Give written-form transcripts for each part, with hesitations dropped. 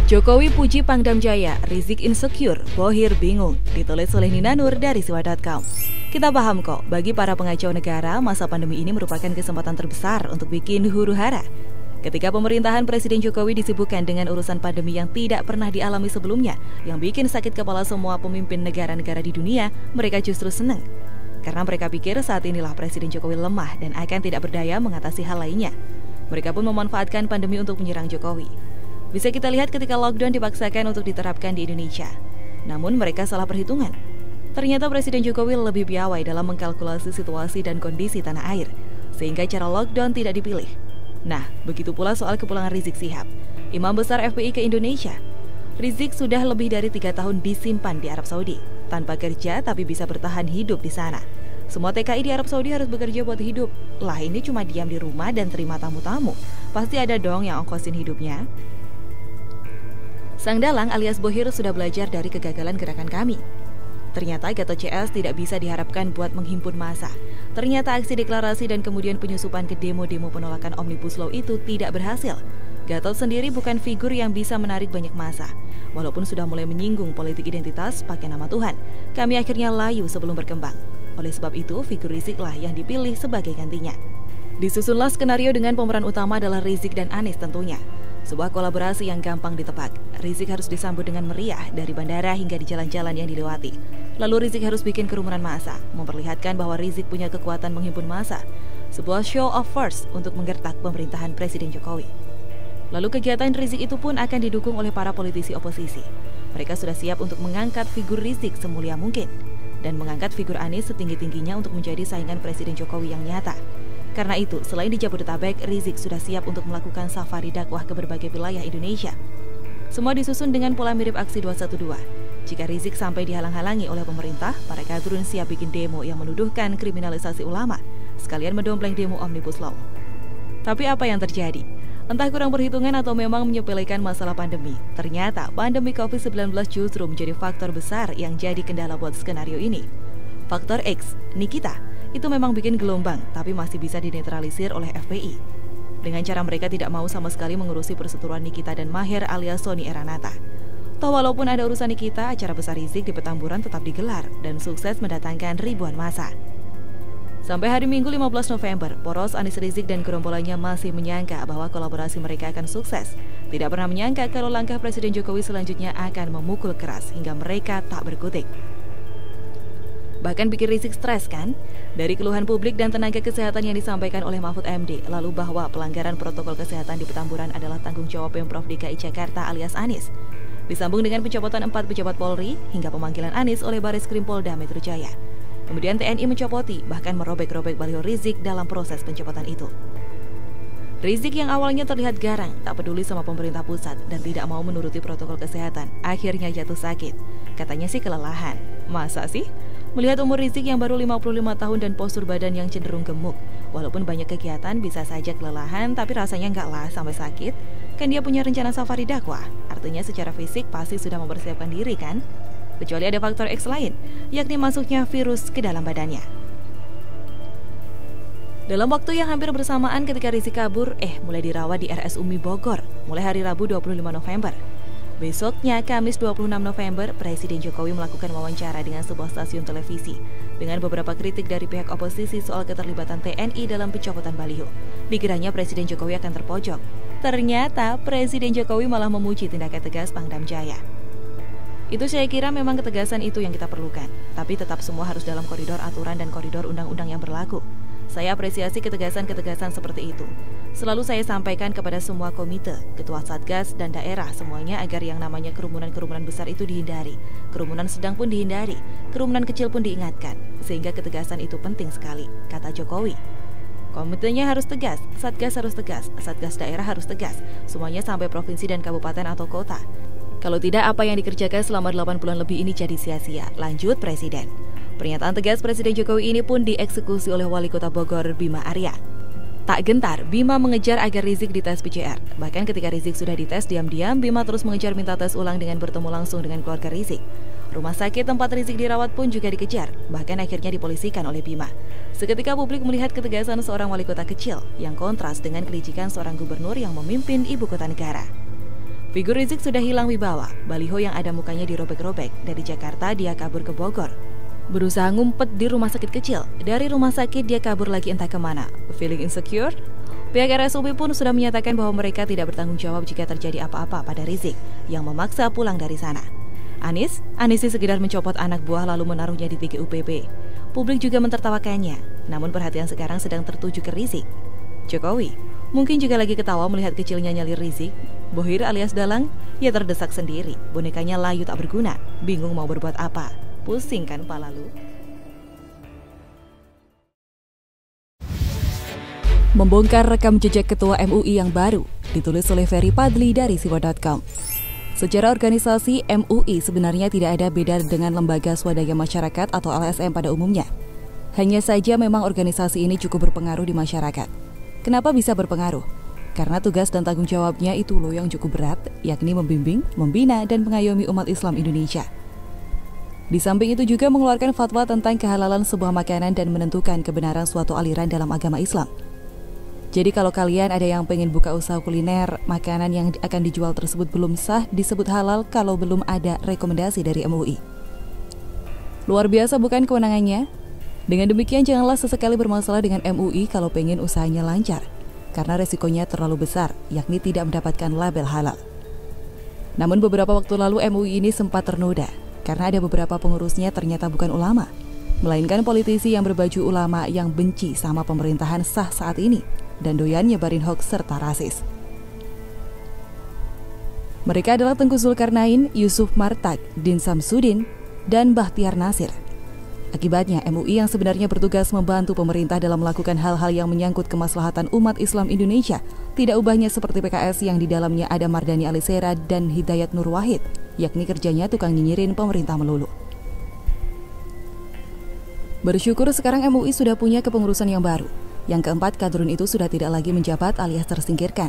Jokowi puji Pangdam Jaya, Rizik insecure, Bohir bingung, ditulis oleh Nina Nur dari siwa.com. Kita paham kok, bagi para pengacau negara, masa pandemi ini merupakan kesempatan terbesar untuk bikin huru-hara. Ketika pemerintahan Presiden Jokowi disibukkan dengan urusan pandemi yang tidak pernah dialami sebelumnya, yang bikin sakit kepala semua pemimpin negara-negara di dunia, mereka justru senang. Karena mereka pikir saat inilah Presiden Jokowi lemah dan akan tidak berdaya mengatasi hal lainnya. Mereka pun memanfaatkan pandemi untuk menyerang Jokowi. Bisa kita lihat ketika lockdown dipaksakan untuk diterapkan di Indonesia. Namun mereka salah perhitungan. Ternyata Presiden Jokowi lebih piawai dalam mengkalkulasi situasi dan kondisi tanah air, sehingga cara lockdown tidak dipilih. Nah, begitu pula soal kepulangan Rizik Syihab, Imam Besar FPI ke Indonesia. Rizik sudah lebih dari 3 tahun disimpan di Arab Saudi, tanpa kerja tapi bisa bertahan hidup di sana. Semua TKI di Arab Saudi harus bekerja buat hidup. Lah ini cuma diam di rumah dan terima tamu-tamu. Pasti ada dong yang ongkosin hidupnya. Sang dalang alias Bohir sudah belajar dari kegagalan gerakan kami. Ternyata Gatot CS tidak bisa diharapkan buat menghimpun massa. Ternyata aksi deklarasi dan kemudian penyusupan ke demo-demo penolakan Omnibus Law itu tidak berhasil. Gatot sendiri bukan figur yang bisa menarik banyak massa. Walaupun sudah mulai menyinggung politik identitas pakai nama Tuhan, kami akhirnya layu sebelum berkembang. Oleh sebab itu, figur Rizik lah yang dipilih sebagai gantinya. Disusunlah skenario dengan pemeran utama adalah Rizik dan Anies tentunya. Sebuah kolaborasi yang gampang ditebak. Rizik harus disambut dengan meriah dari bandara hingga di jalan-jalan yang dilewati. Lalu Rizik harus bikin kerumunan massa, memperlihatkan bahwa Rizik punya kekuatan menghimpun massa. Sebuah show of force untuk menggertak pemerintahan Presiden Jokowi. Lalu kegiatan Rizik itu pun akan didukung oleh para politisi oposisi. Mereka sudah siap untuk mengangkat figur Rizik semulia mungkin dan mengangkat figur Anies setinggi-tingginya untuk menjadi saingan Presiden Jokowi yang nyata. Karena itu, selain di Jabodetabek, Rizik sudah siap untuk melakukan safari dakwah ke berbagai wilayah Indonesia. Semua disusun dengan pola mirip aksi 212. Jika Rizik sampai dihalang-halangi oleh pemerintah, para kadrun siap bikin demo yang menuduhkan kriminalisasi ulama, sekalian mendompleng demo Omnibus Law. Tapi apa yang terjadi? Entah kurang perhitungan atau memang menyepelekan masalah pandemi. Ternyata pandemi COVID-19 justru menjadi faktor besar yang jadi kendala buat skenario ini. Faktor X, Nikita, itu memang bikin gelombang, tapi masih bisa dinetralisir oleh FPI. Dengan cara mereka tidak mau sama sekali mengurusi perseteruan Nikita dan Maher alias Sony Eranata. Toh walaupun ada urusan Nikita, acara besar Rizik di Petamburan tetap digelar dan sukses mendatangkan ribuan massa. Sampai hari Minggu 15 November, poros Anies Rizik dan gerombolannya masih menyangka bahwa kolaborasi mereka akan sukses. Tidak pernah menyangka kalau langkah Presiden Jokowi selanjutnya akan memukul keras hingga mereka tak berkutik. Bahkan bikin Rizik stres kan? Dari keluhan publik dan tenaga kesehatan yang disampaikan oleh Mahfud MD, lalu bahwa pelanggaran protokol kesehatan di Petamburan adalah tanggung jawab Pemprov DKI Jakarta alias Anies. Disambung dengan pencopotan 4 pejabat Polri hingga pemanggilan Anies oleh Barreskrim Polda Metro Jaya. Kemudian TNI mencopoti, bahkan merobek-robek baliho Rizik dalam proses pencopotan itu. Rizik yang awalnya terlihat garang, tak peduli sama pemerintah pusat dan tidak mau menuruti protokol kesehatan, akhirnya jatuh sakit. Katanya sih kelelahan. Masa sih? Melihat umur Rizik yang baru 55 tahun dan postur badan yang cenderung gemuk, walaupun banyak kegiatan bisa saja kelelahan, tapi rasanya enggak lah sampai sakit. Kan dia punya rencana safari dakwah, artinya secara fisik pasti sudah mempersiapkan diri kan? Kecuali ada faktor X lain, yakni masuknya virus ke dalam badannya. Dalam waktu yang hampir bersamaan ketika Rizik kabur, mulai dirawat di RS Umi Bogor, mulai hari Rabu 25 November. Besoknya, Kamis 26 November, Presiden Jokowi melakukan wawancara dengan sebuah stasiun televisi dengan beberapa kritik dari pihak oposisi soal keterlibatan TNI dalam pencopotan baliho. Dikiranya Presiden Jokowi akan terpojok. Ternyata, Presiden Jokowi malah memuji tindakan tegas Pangdam Jaya. Itu saya kira memang ketegasan itu yang kita perlukan, tapi tetap semua harus dalam koridor aturan dan koridor undang-undang yang berlaku. Saya apresiasi ketegasan-ketegasan seperti itu. Selalu saya sampaikan kepada semua komite, ketua satgas dan daerah semuanya agar yang namanya kerumunan-kerumunan besar itu dihindari. Kerumunan sedang pun dihindari, kerumunan kecil pun diingatkan, sehingga ketegasan itu penting sekali, kata Jokowi. Komitenya harus tegas, satgas harus tegas, satgas daerah harus tegas, semuanya sampai provinsi dan kabupaten atau kota. Kalau tidak, apa yang dikerjakan selama 8 bulan lebih ini jadi sia-sia, lanjut Presiden. Pernyataan tegas Presiden Jokowi ini pun dieksekusi oleh Wali Kota Bogor, Bima Arya. Tak gentar, Bima mengejar agar Rizik dites PCR. Bahkan ketika Rizik sudah dites diam-diam, Bima terus mengejar minta tes ulang dengan bertemu langsung dengan keluarga Rizik. Rumah sakit tempat Rizik dirawat pun juga dikejar, bahkan akhirnya dipolisikan oleh Bima. Seketika publik melihat ketegasan seorang wali kota kecil yang kontras dengan kelicikan seorang gubernur yang memimpin ibu kota negara. Figur Rizik sudah hilang wibawa. Baliho yang ada mukanya dirobek-robek. Dari Jakarta dia kabur ke Bogor. Berusaha ngumpet di rumah sakit kecil. Dari rumah sakit dia kabur lagi entah kemana. Feeling insecure? Pihak RSUP pun sudah menyatakan bahwa mereka tidak bertanggung jawab jika terjadi apa-apa pada Rizik yang memaksa pulang dari sana. Anies sih sekedar mencopot anak buah lalu menaruhnya di TGUPP. Publik juga mentertawakannya, namun perhatian sekarang sedang tertuju ke Rizik. Jokowi mungkin juga lagi ketawa melihat kecilnya nyali Rizik. Bohir alias Dalang, ia terdesak sendiri. Bonekanya layu tak berguna, bingung mau berbuat apa. Pusing kan pala lu? Membongkar rekam jejak Ketua MUI yang baru, ditulis oleh Ferry Padli dari Siwa.com. Secara organisasi, MUI sebenarnya tidak ada beda dengan lembaga swadaya masyarakat atau LSM pada umumnya. Hanya saja memang organisasi ini cukup berpengaruh di masyarakat. Kenapa bisa berpengaruh? Karena tugas dan tanggung jawabnya itu loh yang cukup berat, yakni membimbing, membina, dan mengayomi umat Islam Indonesia. Di samping itu juga mengeluarkan fatwa tentang kehalalan sebuah makanan dan menentukan kebenaran suatu aliran dalam agama Islam. Jadi kalau kalian ada yang pengen buka usaha kuliner, makanan yang akan dijual tersebut belum sah disebut halal kalau belum ada rekomendasi dari MUI. Luar biasa bukan kewenangannya? Dengan demikian janganlah sesekali bermasalah dengan MUI kalau pengen usahanya lancar, karena resikonya terlalu besar, yakni tidak mendapatkan label halal. Namun beberapa waktu lalu MUI ini sempat ternoda, karena ada beberapa pengurusnya ternyata bukan ulama, melainkan politisi yang berbaju ulama yang benci sama pemerintahan sah saat ini, dan doyan nyebarin hoax serta rasis. Mereka adalah Tengku Zulkarnain, Yusuf Martak, Din Samsudin, dan Bahtiar Nasir. Akibatnya, MUI yang sebenarnya bertugas membantu pemerintah dalam melakukan hal-hal yang menyangkut kemaslahatan umat Islam Indonesia, tidak ubahnya seperti PKS yang di dalamnya ada Mardani Alisera dan Hidayat Nur Wahid, yakni kerjanya tukang nyinyirin pemerintah melulu. Bersyukur sekarang MUI sudah punya kepengurusan yang baru. Yang keempat, kadrun itu sudah tidak lagi menjabat alias tersingkirkan.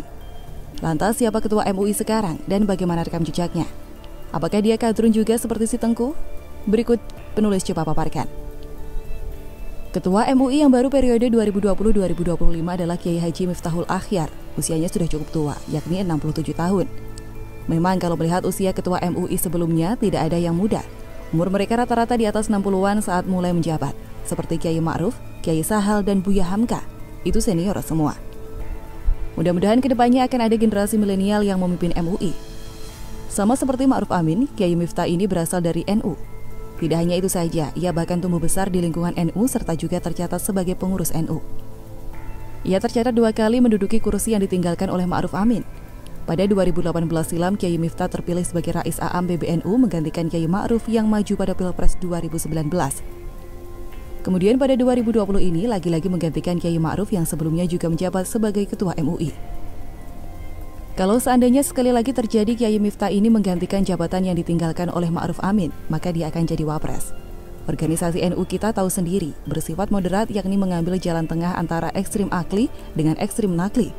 Lantas siapa ketua MUI sekarang dan bagaimana rekam jejaknya? Apakah dia kadrun juga seperti si Tengku? Berikut penulis coba paparkan. Ketua MUI yang baru periode 2020-2025 adalah Kiai Haji Miftahul Akhyar. Usianya sudah cukup tua, yakni 67 tahun. Memang kalau melihat usia ketua MUI sebelumnya tidak ada yang muda. Umur mereka rata-rata di atas 60-an saat mulai menjabat, seperti Kiai Ma'ruf, Kiai Sahal, dan Buya Hamka. Itu senior semua. Mudah-mudahan kedepannya akan ada generasi milenial yang memimpin MUI. Sama seperti Ma'ruf Amin, Kiai Miftah ini berasal dari NU. Tidak hanya itu saja, ia bahkan tumbuh besar di lingkungan NU serta juga tercatat sebagai pengurus NU. Ia tercatat 2 kali menduduki kursi yang ditinggalkan oleh Ma'ruf Amin. Pada 2018 silam, Kiai Miftah terpilih sebagai Rais A'am PBNU menggantikan Kiai Ma'ruf yang maju pada Pilpres 2019. Kemudian pada 2020 ini lagi-lagi menggantikan Kiai Ma'ruf yang sebelumnya juga menjabat sebagai Ketua MUI. Kalau seandainya sekali lagi terjadi Kiai Miftah ini menggantikan jabatan yang ditinggalkan oleh Ma'ruf Amin, maka dia akan jadi wapres. Organisasi NU kita tahu sendiri, bersifat moderat yakni mengambil jalan tengah antara ekstrim akli dengan ekstrim nakli.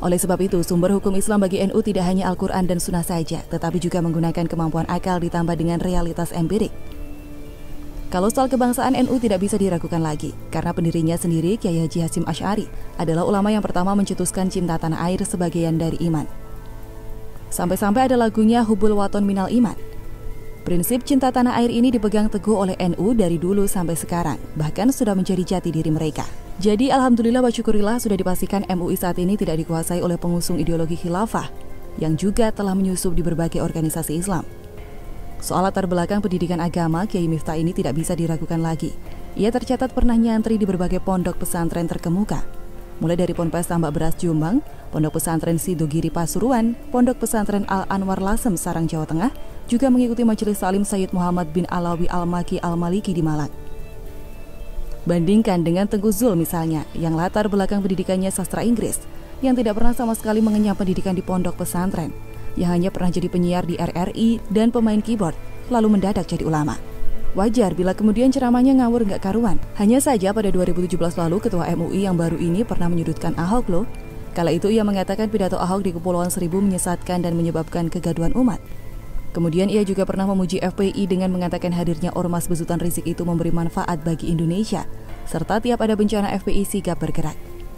Oleh sebab itu, sumber hukum Islam bagi NU tidak hanya Al-Quran dan Sunnah saja, tetapi juga menggunakan kemampuan akal ditambah dengan realitas empirik. Kalau soal kebangsaan NU tidak bisa diragukan lagi, karena pendirinya sendiri, Kiai Haji Hasyim Asy'ari, adalah ulama yang pertama mencetuskan cinta tanah air sebagian dari iman. Sampai-sampai ada lagunya Hubul Waton Minal Iman. Prinsip cinta tanah air ini dipegang teguh oleh NU dari dulu sampai sekarang, bahkan sudah menjadi jati diri mereka. Jadi alhamdulillah wa syukurillah sudah dipastikan MUI saat ini tidak dikuasai oleh pengusung ideologi khilafah, yang juga telah menyusup di berbagai organisasi Islam. Soal latar belakang pendidikan agama, Kiai Miftah ini tidak bisa diragukan lagi. Ia tercatat pernah nyantri di berbagai pondok pesantren terkemuka, mulai dari Ponpes Tambak Beras Jombang, Pondok Pesantren Sidogiri Pasuruan, Pondok Pesantren Al-Anwar Lasem Sarang Jawa Tengah, juga mengikuti Majelis Salim Sayyid Muhammad bin Alawi Al-Maki Al-Maliki di Malang. Bandingkan dengan Tengku Zul misalnya, yang latar belakang pendidikannya sastra Inggris, yang tidak pernah sama sekali mengenyam pendidikan di pondok pesantren, yang hanya pernah jadi penyiar di RRI dan pemain keyboard, lalu mendadak jadi ulama. Wajar bila kemudian ceramahnya ngawur nggak karuan. Hanya saja pada 2017 lalu, Ketua MUI yang baru ini pernah menyudutkan Ahok loh. Kala itu ia mengatakan pidato Ahok di Kepulauan Seribu menyesatkan dan menyebabkan kegaduhan umat. Kemudian ia juga pernah memuji FPI dengan mengatakan hadirnya ormas besutan Rizik itu memberi manfaat bagi Indonesia, serta tiap ada bencana FPI sigap bergerak.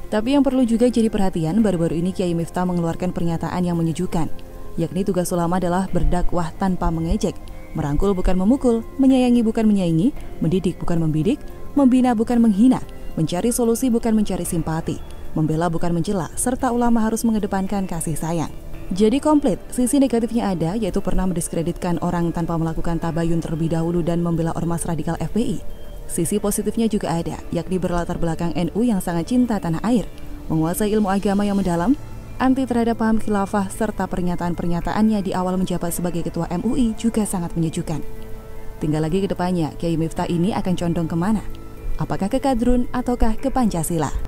Tapi yang perlu juga jadi perhatian, baru-baru ini Kiai Miftah mengeluarkan pernyataan yang menyejukkan, yakni tugas ulama adalah berdakwah tanpa mengejek, merangkul bukan memukul, menyayangi bukan menyaingi, mendidik bukan membidik, membina bukan menghina, mencari solusi bukan mencari simpati, membela bukan mencela, serta ulama harus mengedepankan kasih sayang. Jadi komplit, sisi negatifnya ada, yaitu pernah mendiskreditkan orang tanpa melakukan tabayun terlebih dahulu dan membela ormas radikal FPI. Sisi positifnya juga ada, yakni berlatar belakang NU yang sangat cinta tanah air, menguasai ilmu agama yang mendalam, anti terhadap paham khilafah, serta pernyataan-pernyataannya di awal menjabat sebagai ketua MUI juga sangat menyejukkan. Tinggal lagi ke depannya, Kiai Miftah ini akan condong kemana? Apakah ke Kadrun ataukah ke Pancasila?